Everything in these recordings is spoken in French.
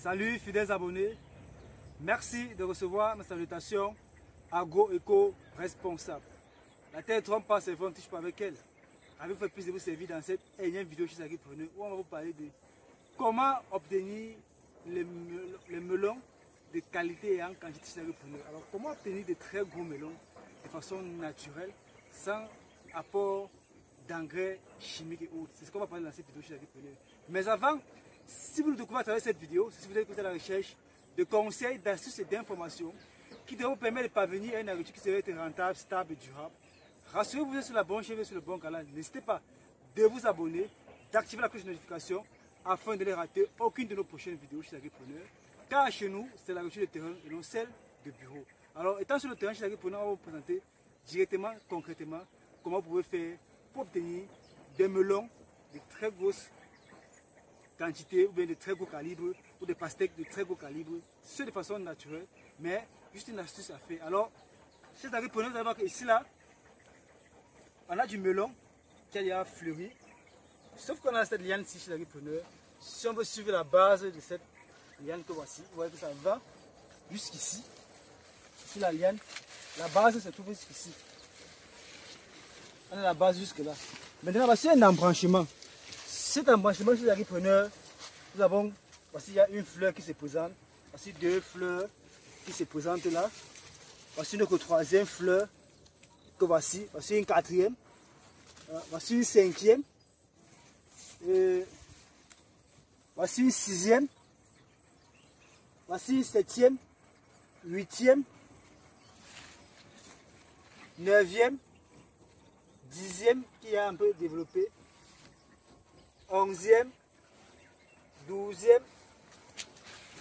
Salut fidèles abonnés, merci de recevoir ma salutation agro-éco-responsable. La terre ne trompe pas ses vents, ne touche pas avec elle. Avec fait plus de vous servir dans cette énième vidéo chez Agripreneur où on va vous parler de comment obtenir les melons de qualité et en quantité chez Agripreneur. Alors comment obtenir de très gros melons de façon naturelle sans apport d'engrais chimiques et autres. C'est ce qu'on va parler dans cette vidéo chez Agripreneur. Mais avant, si vous nous découvrez à travers cette vidéo, si vous êtes à la recherche de conseils, d'astuces et d'informations qui devraient vous permettre de parvenir à une agriculture qui serait être rentable, stable et durable, rassurez-vous, vous êtes sur la bonne chaîne, sur le bon canal. N'hésitez pas de vous abonner, d'activer la cloche de notification afin de ne rater aucune de nos prochaines vidéos chez l'Agripreneur. Car chez nous, c'est l'agriculture de terrain et non celle de bureau. Alors, étant sur le terrain chez l'Agripreneur, on va vous présenter directement, concrètement, comment vous pouvez faire pour obtenir des melons de très grosses quantités ou bien de très gros calibres ou des pastèques de très gros calibre, c'est de façon naturelle, mais juste une astuce à faire. Alors, chez l'Agripreneur, vous allez voir qu'ici là, on a du melon qui a déjà fleuri, sauf qu'on a cette liane ici chez l'Agripreneur. Si on veut suivre la base de cette liane que voici, vous voyez que ça va jusqu'ici. Ici la liane, la base se trouve jusqu'ici. On a la base jusque là. Maintenant, voici un embranchement. Cet embranchement chez l'Agripreneur, nous avons, voici il y a une fleur qui se présente, voici deux fleurs qui se présentent là, voici notre troisième fleur que voici une quatrième, voici une cinquième, et voici une sixième, voici une septième, huitième, neuvième, dixième qui est un peu développé, 11e, 12e,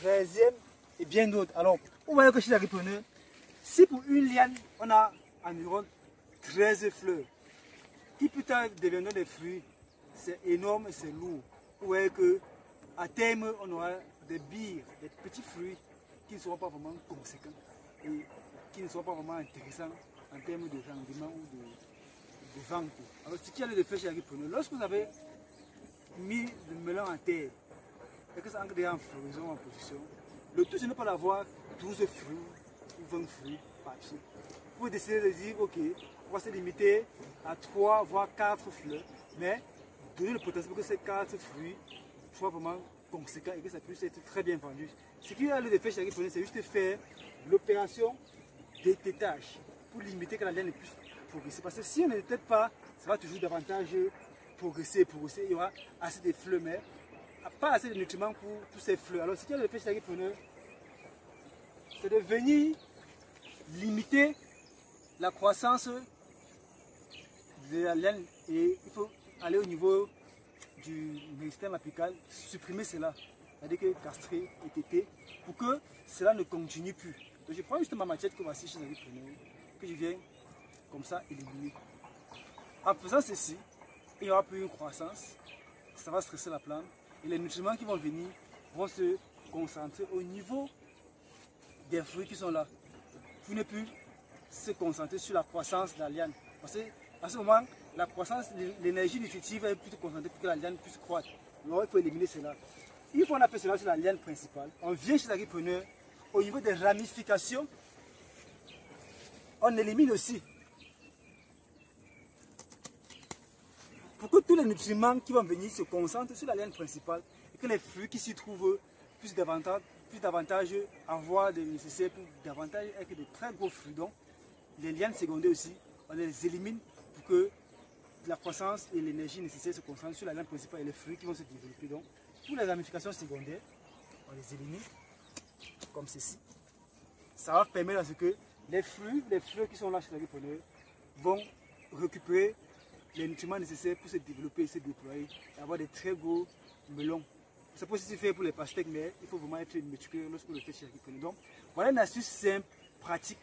13e et bien d'autres. Alors, vous voyez que chez l'Agripreneur, si pour une liane, on a environ 13 fleurs, qui plus tard deviendront des fruits, c'est énorme et c'est lourd. Vous voyez qu'à terme, on aura des billes, des petits fruits qui ne seront pas vraiment conséquents et qui ne seront pas vraiment intéressants en termes de rendement ou de vente. Alors, ce qu'il y a de faire chez l'Agripreneur, lorsque vous avez mis le melon en terre et que ça entre déjà en floraison, en position, le tout c'est ne pas d'avoir 12 fruits ou 20 fruits par pied. Vous pouvez décider de dire ok, on va se limiter à 3 voire 4 fleurs, mais donner le potentiel pour que ces 4 fruits soient vraiment conséquents et que ça puisse être très bien vendu. Ce qu'il y a lieu de faire chez l'Agripreneur, c'est juste faire l'opération d'étêtage pour limiter que la laine ne puisse progresser. Parce que si on ne détecte pas, ça va toujours davantage progresser, il y aura assez de fleurs, mais pas assez de nutriments pour tous ces fleurs. Alors, ce qu'il y a de faire chez l'Agripreneur, c'est de venir limiter la croissance de la laine et il faut aller au niveau du méristème apical, supprimer cela, c'est-à-dire que castrer et téter, pour que cela ne continue plus. Donc, je prends juste ma machette que voici chez l'Agripreneur, que je viens comme ça éliminer. En faisant ceci, il n'y aura plus une croissance, ça va stresser la plante et les nutriments qui vont venir vont se concentrer au niveau des fruits qui sont là. Pour ne plus se concentrer sur la croissance de la liane. Parce qu'à ce moment, la croissance, l'énergie nutritive est plutôt concentrée pour que la liane puisse croître. Donc il faut éliminer cela. Une fois qu'on a fait cela sur la liane principale, on vient chez l'Agripreneur, au niveau des ramifications, on élimine aussi. Pour que tous les nutriments qui vont venir se concentrent sur la liane principale et que les fruits qui s'y trouvent puissent davantage avoir le nécessaire pour davantage avec de très gros fruits. Donc, les lianes secondaires aussi, on les élimine pour que la croissance et l'énergie nécessaire se concentrent sur la liane principale et les fruits qui vont se développer. Donc, pour les ramifications secondaires, on les élimine comme ceci. Ça va permettre à ce que les fleurs qui sont là chez l'Agripreneur vont récupérer les nutriments nécessaires pour se développer et se déployer et avoir des très gros melons. C'est possible de faire pour les pastèques, mais il faut vraiment être méticuleux lorsque vous le faites chez l'Agripreneur. Donc, voilà une astuce simple, pratique,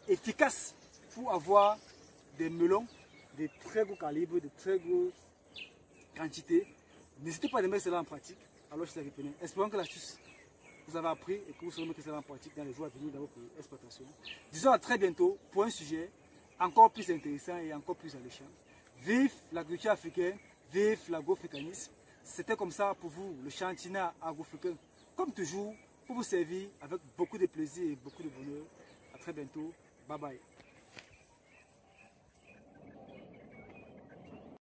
efficace pour avoir des melons de très gros calibre, de très grosses quantités. N'hésitez pas à mettre cela en pratique alors chez l'Agripreneur. Espérons que l'astuce vous avez appris et que vous saurez mettre cela en pratique dans les jours à venir dans votre exploitation. Disons à très bientôt pour un sujet encore plus intéressant et encore plus alléchant. Vive l'agriculture africaine, vive l'agroafricanisme. C'était comme ça pour vous, le Chantina Agro-Africain. comme toujours, pour vous servir avec beaucoup de plaisir et beaucoup de bonheur. À très bientôt. Bye bye.